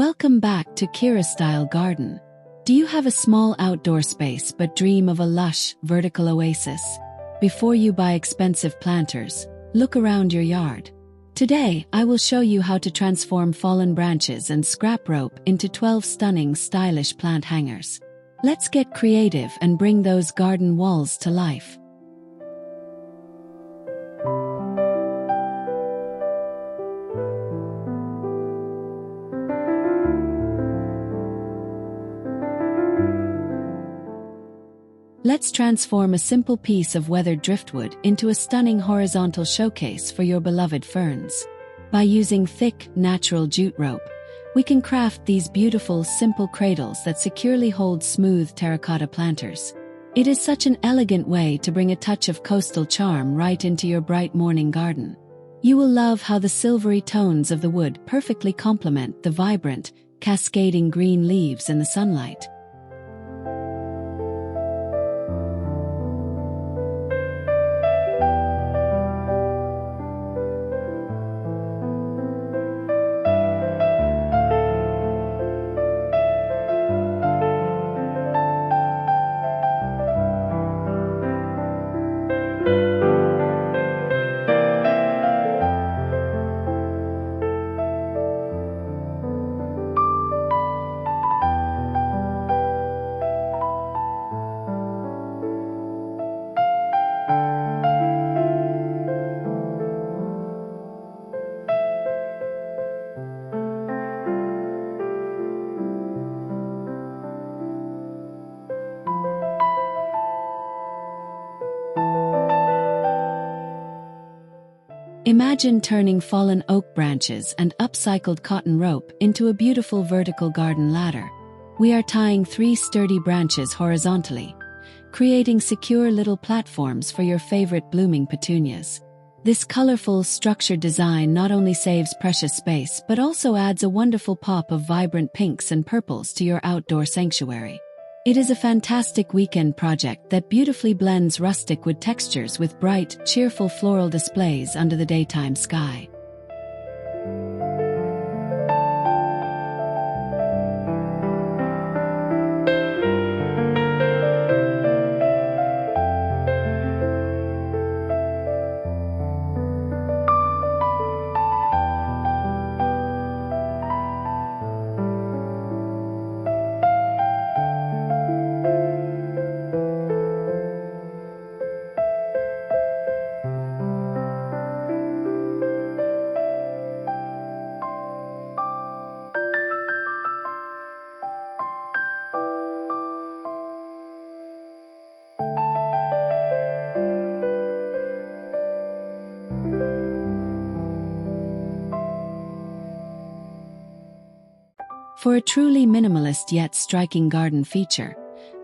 Welcome back to KiraStyle Garden. Do you have a small outdoor space but dream of a lush, vertical oasis? Before you buy expensive planters, look around your yard. Today, I will show you how to transform fallen branches and scrap rope into 12 stunning, stylish plant hangers. Let's get creative and bring those garden walls to life. Let's transform a simple piece of weathered driftwood into a stunning horizontal showcase for your beloved ferns. By using thick, natural jute rope, we can craft these beautiful, simple cradles that securely hold smooth terracotta planters. It is such an elegant way to bring a touch of coastal charm right into your bright morning garden. You will love how the silvery tones of the wood perfectly complement the vibrant, cascading green leaves in the sunlight. Imagine turning fallen oak branches and upcycled cotton rope into a beautiful vertical garden ladder. We are tying 3 sturdy branches horizontally, creating secure little platforms for your favorite blooming petunias. This colorful, structured design not only saves precious space but also adds a wonderful pop of vibrant pinks and purples to your outdoor sanctuary. It is a fantastic weekend project that beautifully blends rustic wood textures with bright, cheerful floral displays under the daytime sky. For a truly minimalist yet striking garden feature,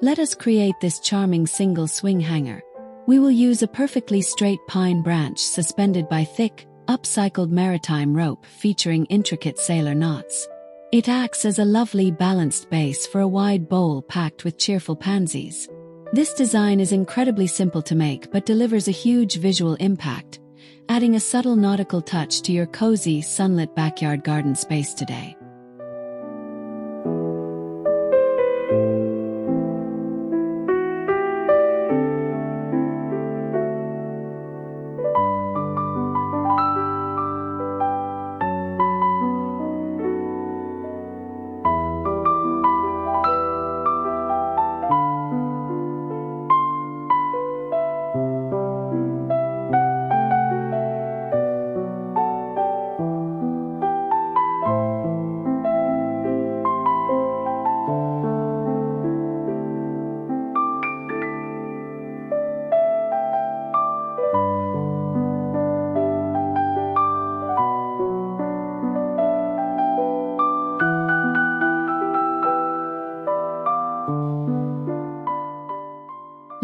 let us create this charming single swing hanger. We will use a perfectly straight pine branch suspended by thick, upcycled maritime rope featuring intricate sailor knots. It acts as a lovely balanced base for a wide bowl packed with cheerful pansies. This design is incredibly simple to make but delivers a huge visual impact, adding a subtle nautical touch to your cozy, sunlit backyard garden space today.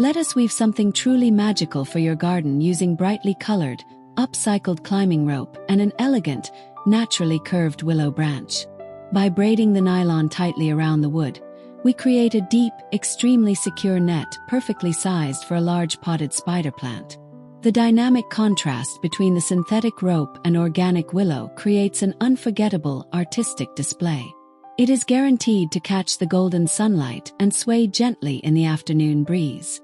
Let us weave something truly magical for your garden using brightly colored, upcycled climbing rope and an elegant, naturally curved willow branch. By braiding the nylon tightly around the wood, we create a deep, extremely secure net perfectly sized for a large potted spider plant. The dynamic contrast between the synthetic rope and organic willow creates an unforgettable, artistic display. It is guaranteed to catch the golden sunlight and sway gently in the afternoon breeze.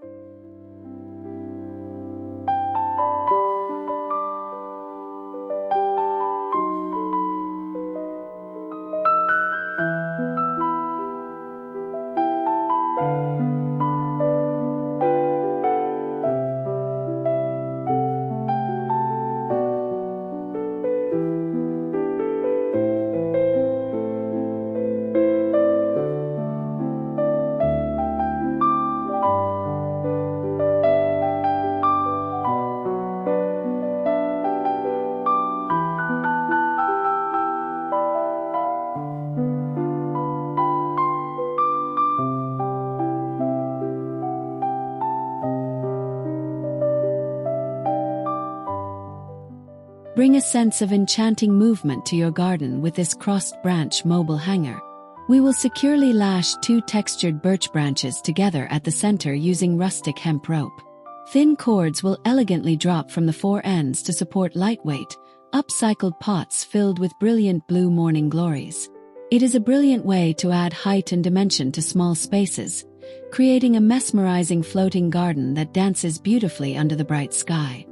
Bring a sense of enchanting movement to your garden with this crossed-branch mobile hanger. We will securely lash 2 textured birch branches together at the center using rustic hemp rope. Thin cords will elegantly drop from the 4 ends to support lightweight, upcycled pots filled with brilliant blue morning glories. It is a brilliant way to add height and dimension to small spaces, creating a mesmerizing floating garden that dances beautifully under the bright sky.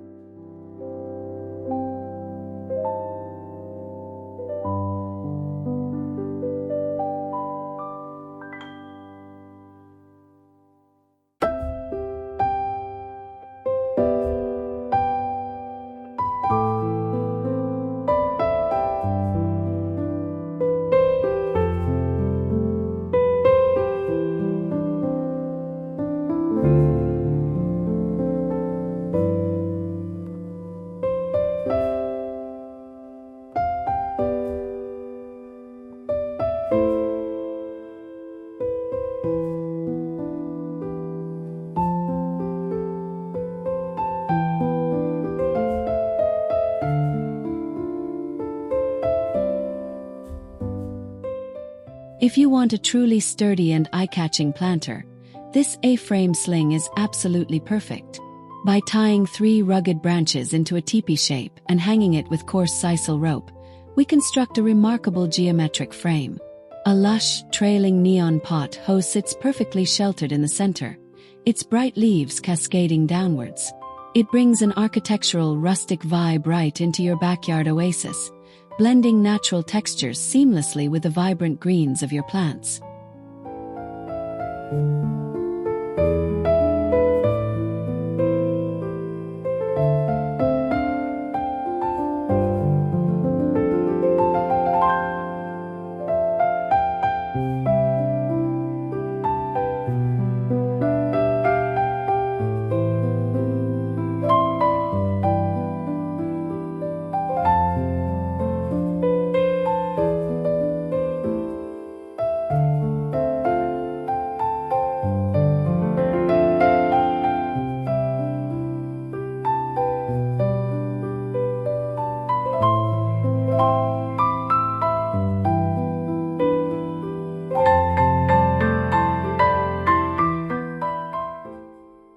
If you want a truly sturdy and eye-catching planter, this A-Frame Sling is absolutely perfect. By tying 3 rugged branches into a teepee shape and hanging it with coarse sisal rope, we construct a remarkable geometric frame. A lush, trailing neon pot hose sits perfectly sheltered in the center, its bright leaves cascading downwards. It brings an architectural rustic vibe right into your backyard oasis, blending natural textures seamlessly with the vibrant greens of your plants.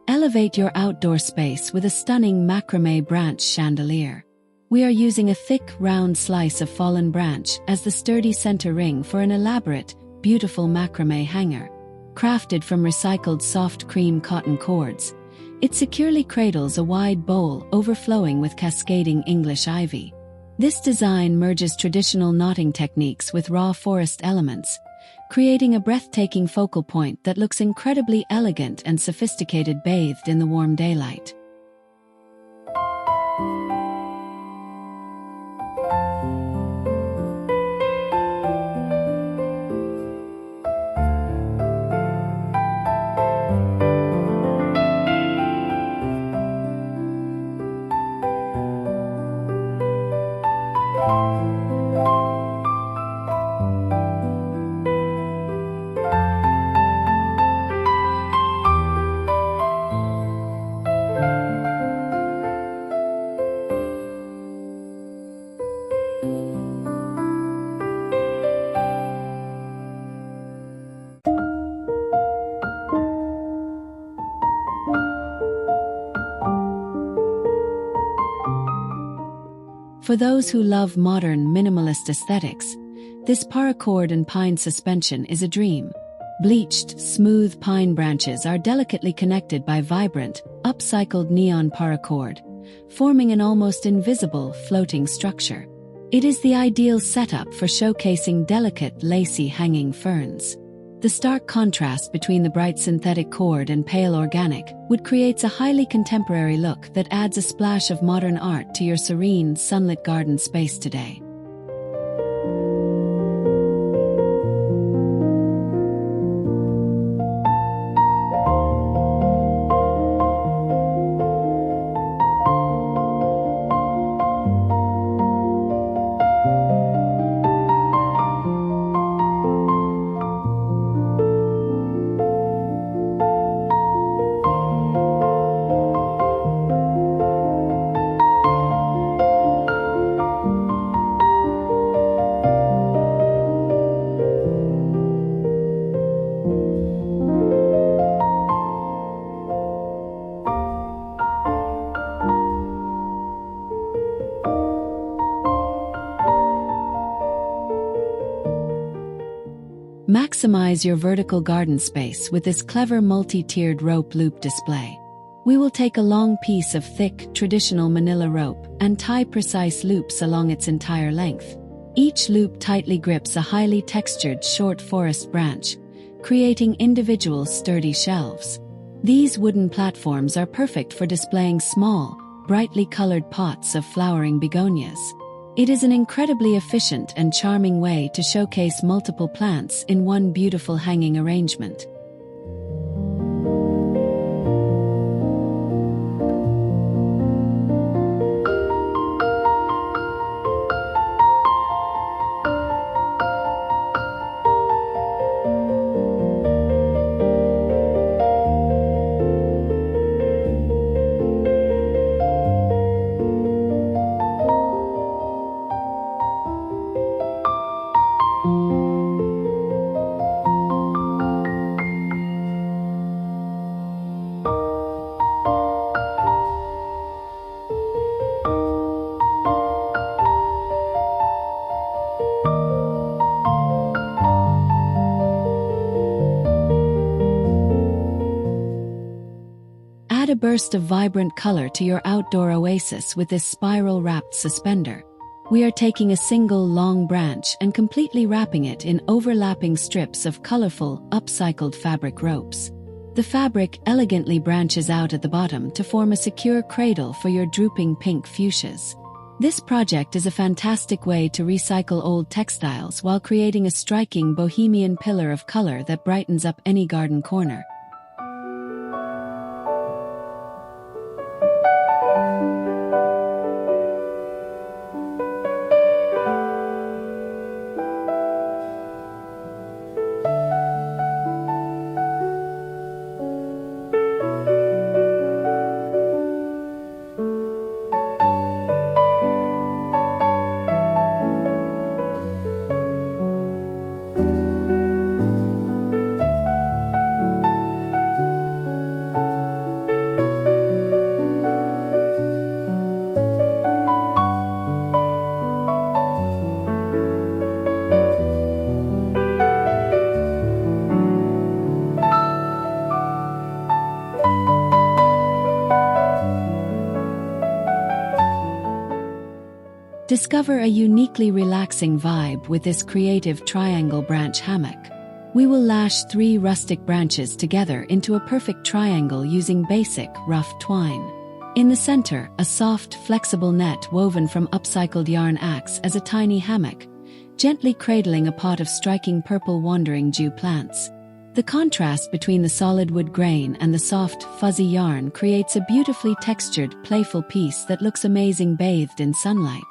Elevate your outdoor space with a stunning macrame branch chandelier. We are using a thick, round slice of fallen branch as the sturdy center ring for an elaborate, beautiful macrame hanger. Crafted from recycled soft cream cotton cords, it securely cradles a wide bowl overflowing with cascading English ivy. This design merges traditional knotting techniques with raw forest elements, creating a breathtaking focal point that looks incredibly elegant and sophisticated bathed in the warm daylight. For those who love modern minimalist aesthetics, This paracord and pine suspension is a dream. Bleached, smooth pine branches are delicately connected by vibrant, upcycled neon paracord, forming an almost invisible, floating structure. It is the ideal setup for showcasing delicate, lacy hanging ferns. The stark contrast between the bright synthetic cord and pale organic wood creates a highly contemporary look that adds a splash of modern art to your serene, sunlit garden space today. Maximize your vertical garden space with this clever multi-tiered rope loop display. We will take a long piece of thick, traditional manila rope and tie precise loops along its entire length. Each loop tightly grips a highly textured short forest branch, creating individual sturdy shelves. These wooden platforms are perfect for displaying small, brightly colored pots of flowering begonias. It is an incredibly efficient and charming way to showcase multiple plants in one beautiful hanging arrangement. Add a burst of vibrant color to your outdoor oasis with this spiral-wrapped suspender. We are taking a single long branch and completely wrapping it in overlapping strips of colorful, upcycled fabric ropes. The fabric elegantly branches out at the bottom to form a secure cradle for your drooping pink fuchsias. This project is a fantastic way to recycle old textiles while creating a striking bohemian pillar of color that brightens up any garden corner. Discover a uniquely relaxing vibe with this creative triangle branch hammock. We will lash 3 rustic branches together into a perfect triangle using basic, rough twine. In the center, a soft, flexible net woven from upcycled yarn acts as a tiny hammock, gently cradling a pot of striking purple wandering Jew plants. The contrast between the solid wood grain and the soft, fuzzy yarn creates a beautifully textured, playful piece that looks amazing bathed in sunlight.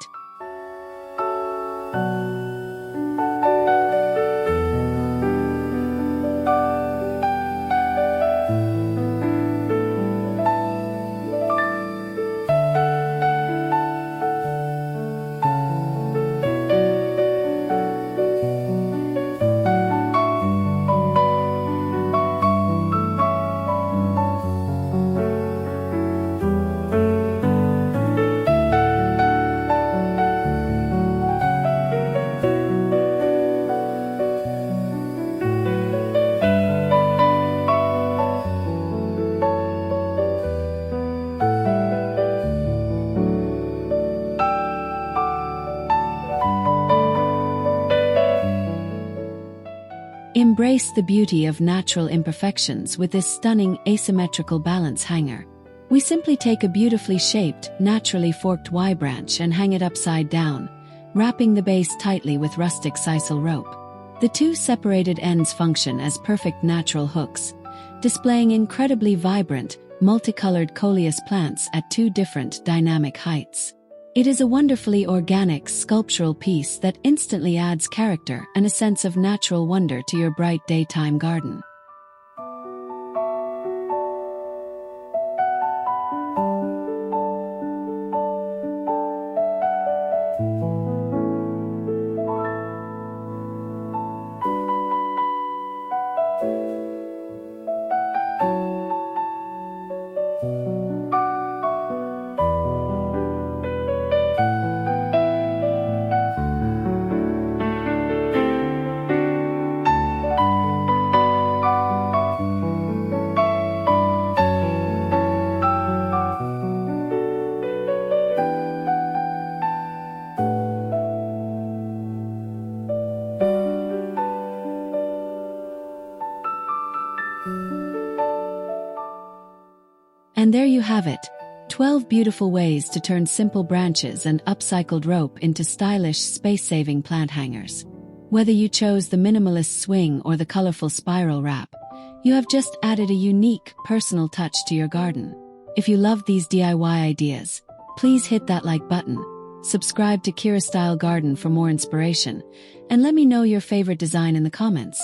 Embrace the beauty of natural imperfections with this stunning asymmetrical balance hanger. We simply take a beautifully shaped, naturally forked Y branch and hang it upside down, wrapping the base tightly with rustic sisal rope. The two separated ends function as perfect natural hooks, displaying incredibly vibrant, multicolored coleus plants at two different dynamic heights. It is a wonderfully organic sculptural piece that instantly adds character and a sense of natural wonder to your bright daytime garden. And there you have it, 12 beautiful ways to turn simple branches and upcycled rope into stylish, space-saving plant hangers. Whether you chose the minimalist swing or the colorful spiral wrap, you have just added a unique, personal touch to your garden. If you love these DIY ideas, please hit that like button, subscribe to KiraStyle Garden for more inspiration, and let me know your favorite design in the comments.